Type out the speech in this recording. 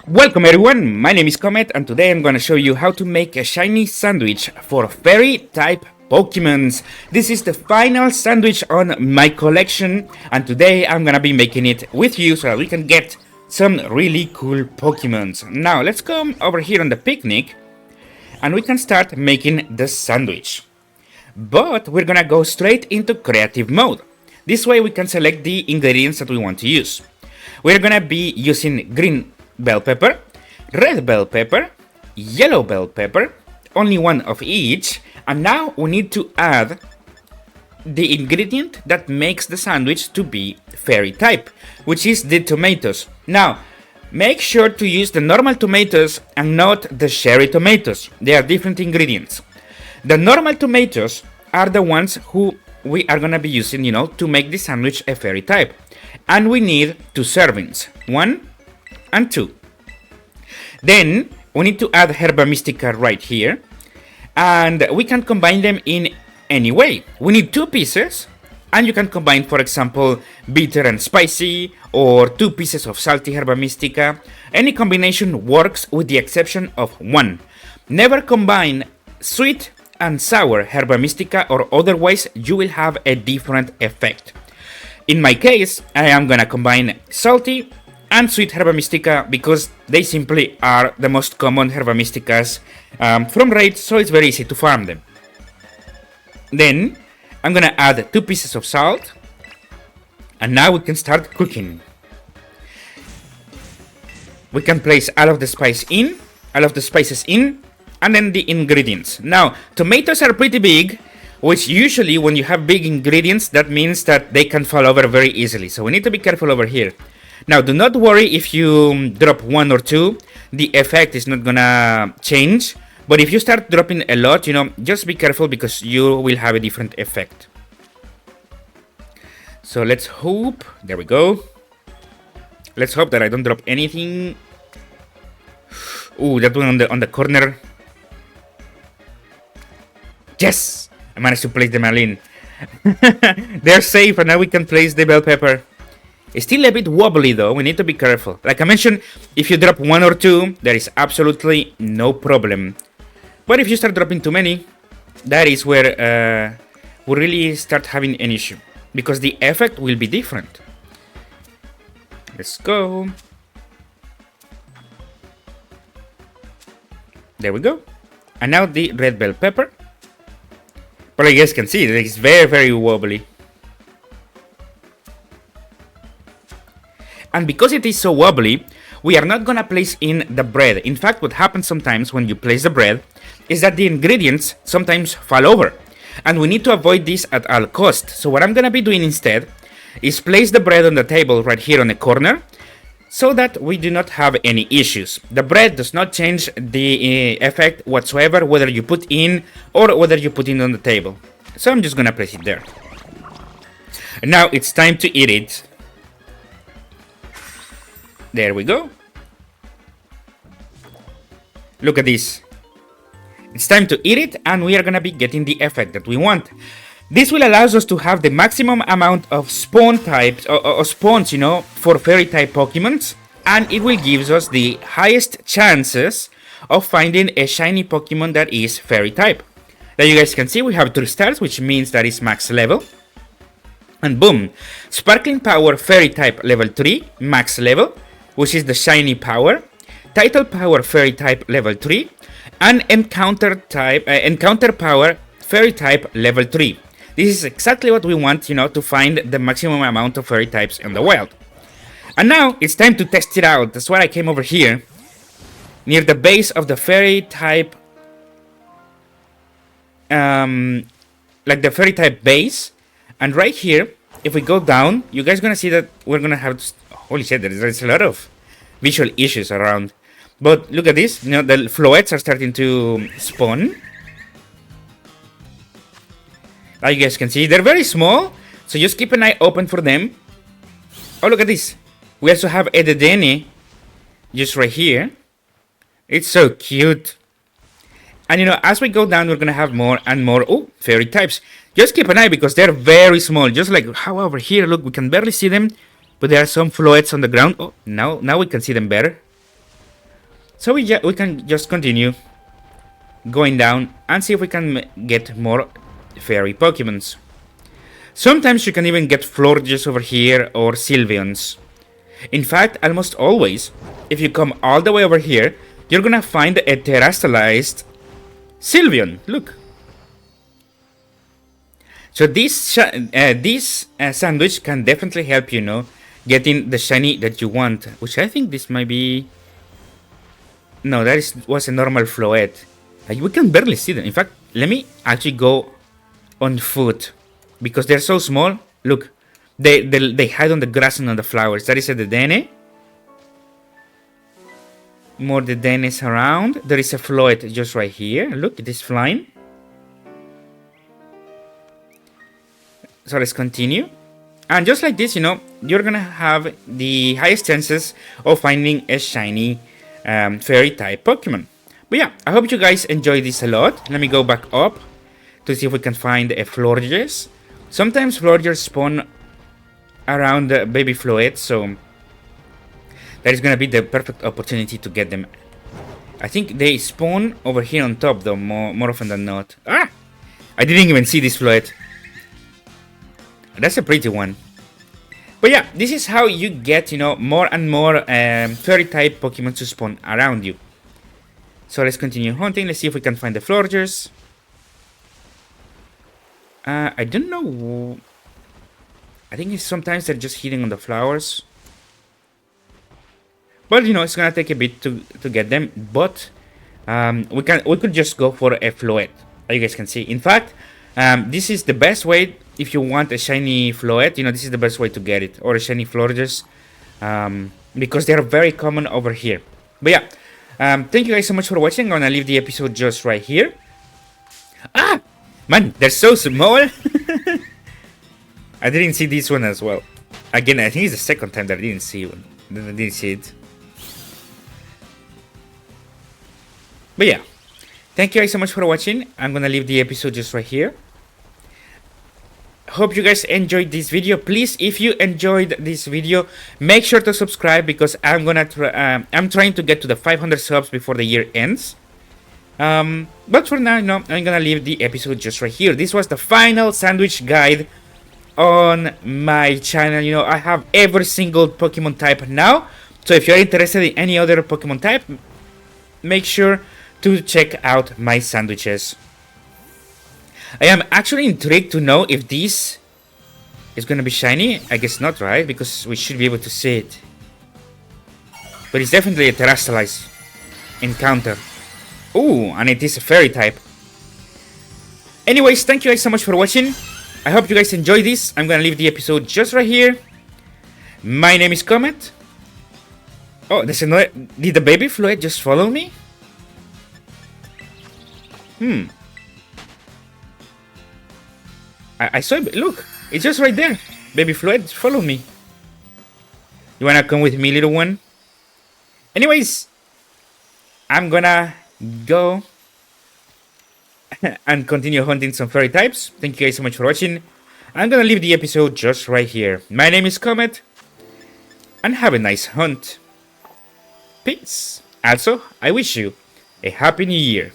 Welcome everyone, my name is Comet and today I'm gonna show you how to make a shiny sandwich for fairy type Pokemons. This is the final sandwich on my collection and today I'm gonna be making it with you so that we can get some really cool Pokemons. Now let's come over here on the picnic and we can start making the sandwich. But we're gonna go straight into creative mode. This way we can select the ingredients that we want to use. We're gonna be using green bell pepper, red bell pepper, yellow bell pepper, only one of each, and now we need to add the ingredient that makes the sandwich to be fairy type, which is the tomatoes. Now, make sure to use the normal tomatoes and not the cherry tomatoes. They are different ingredients. The normal tomatoes are the ones who we are gonna be using, to make the sandwich a fairy type. And we need 2 servings, 1 and 2. Then we need to add Herba Mystica right here, and we can combine them in any way. We need 2 pieces, and you can combine, for example, bitter and spicy, or 2 pieces of salty Herba Mystica. Any combination works with the exception of 1. Never combine sweet and sour Herba Mystica, or otherwise you will have a different effect. In my case, I am gonna combine salty and sweet Herba Mystica because they simply are the most common Herba Mysticas from raids, so it's very easy to farm them. Then I'm gonna add 2 pieces of salt, and now we can start cooking. We can place all of the spices in, and then the ingredients. Now, tomatoes are pretty big, which usually when you have big ingredients, that means that they can fall over very easily. So we need to be careful over here. Now, do not worry if you drop 1 or 2, the effect is not gonna change. But if you start dropping a lot, just be careful because you will have a different effect. So let's hope, there we go. Let's hope that I don't drop anything. Ooh, that one on the corner. Yes! I managed to place them all in. They're safe and now we can place the bell pepper. It's still a bit wobbly though, we need to be careful. Like I mentioned, if you drop 1 or 2, there is absolutely no problem. But if you start dropping too many, that is where we really start having an issue. Because the effect will be different. Let's go. There we go. And now the red bell pepper. But you guys can see, it is very, very wobbly. And because it is so wobbly, we are not gonna place in the bread. In fact, what happens sometimes when you place the bread is that the ingredients sometimes fall over. And we need to avoid this at all costs. So what I'm gonna be doing instead is place the bread on the table right here on the corner so that we do not have any issues. The bread does not change the effect whatsoever, whether you put in or whether you put it on the table. So I'm just gonna place it there. And now it's time to eat it. There we go. Look at this. It's time to eat it and we are gonna be getting the effect that we want. This will allow us to have the maximum amount of spawn types, or spawns, for fairy type Pokemons. And it will give us the highest chances of finding a shiny Pokemon that is fairy type. Now you guys can see we have 3 stars, which means that is max level. And boom, Sparkling Power Fairy type level 3, max level, which is the shiny power. Title Power Fairy type level 3. And Encounter Power Fairy type level 3. This is exactly what we want, to find the maximum amount of fairy types in the wild. And now it's time to test it out. That's why I came over here, near the base of the fairy type, like the fairy type base. And right here, if we go down, you guys gonna see that we're gonna have, holy shit, there's a lot of visual issues around. But look at this, the floettes are starting to spawn. As you guys can see, they're very small, so just keep an eye open for them. Oh, look at this. We also have Ededene just right here. It's so cute. And as we go down, we're gonna have more and more fairy types. Just keep an eye because they're very small. Just like how over here, look, we can barely see them, but there are some floettes on the ground. Oh, now we can see them better. So we can just continue going down and see if we can get more fairy Pokemons. Sometimes you can even get Florges over here or Sylveons. In fact, almost always, if you come all the way over here, you're gonna find a terastallized Sylveon. Look. So this sandwich can definitely help you, getting the shiny that you want. Which I think this might be... No, was a normal Floette. Like, we can barely see them. In fact, let me actually go on foot. Because they're so small. Look, they hide on the grass and on the flowers. That is a Dedenne. More Dedennes around. There is a Floette just right here. Look, it is flying. So let's continue. And just like this, you're gonna have the highest chances of finding a shiny fairy type Pokemon. But yeah, I hope you guys enjoy this a lot. Let me go back up to see if we can find a Florges. Sometimes Florges spawn around the baby Floette, so that is gonna be the perfect opportunity to get them. I think they spawn over here on top though, more often than not. Ah! I didn't even see this Floette. That's a pretty one. But yeah, this is how you get, more and more fairy type Pokemon to spawn around you. So let's continue hunting. Let's see if we can find the Florges. I don't know. I think sometimes they're just hitting on the flowers. But it's gonna take a bit to get them. But we could just go for a Floette, as you guys can see. In fact, this is the best way if you want a shiny Floette. This is the best way to get it, or a shiny Florges, because they are very common over here. But yeah, thank you guys so much for watching. I'm gonna leave the episode just right here. Ah, man, they're so small. I didn't see this one as well. Again, I think it's the second time that I didn't see one. I didn't see it. But yeah, thank you guys so much for watching. I'm gonna leave the episode just right here. Hope you guys enjoyed this video. Please, if you enjoyed this video, make sure to subscribe, because I'm trying to get to the 500 subs before the year ends. But for now, I'm gonna leave the episode just right here. This was the final sandwich guide on my channel. I have every single Pokemon type now. So if you're interested in any other Pokemon type, make sure to check out my sandwiches. I am actually intrigued to know if this is gonna be shiny. I guess not, right? Because we should be able to see it. But it's definitely a terastallized encounter. Ooh, and it is a fairy type. Anyways, thank you guys so much for watching. I hope you guys enjoyed this. I'm gonna leave the episode just right here. My name is Comet. Oh, there's another... Did the baby Floette just follow me? I saw it. Look, it's just right there. Baby Floette, follow me. You wanna come with me, little one? Anyways, I'm gonna go and continue hunting some fairy types. Thank you guys so much for watching. I'm gonna leave the episode just right here. My name is Comet, and have a nice hunt. Peace. Also, I wish you a happy new year.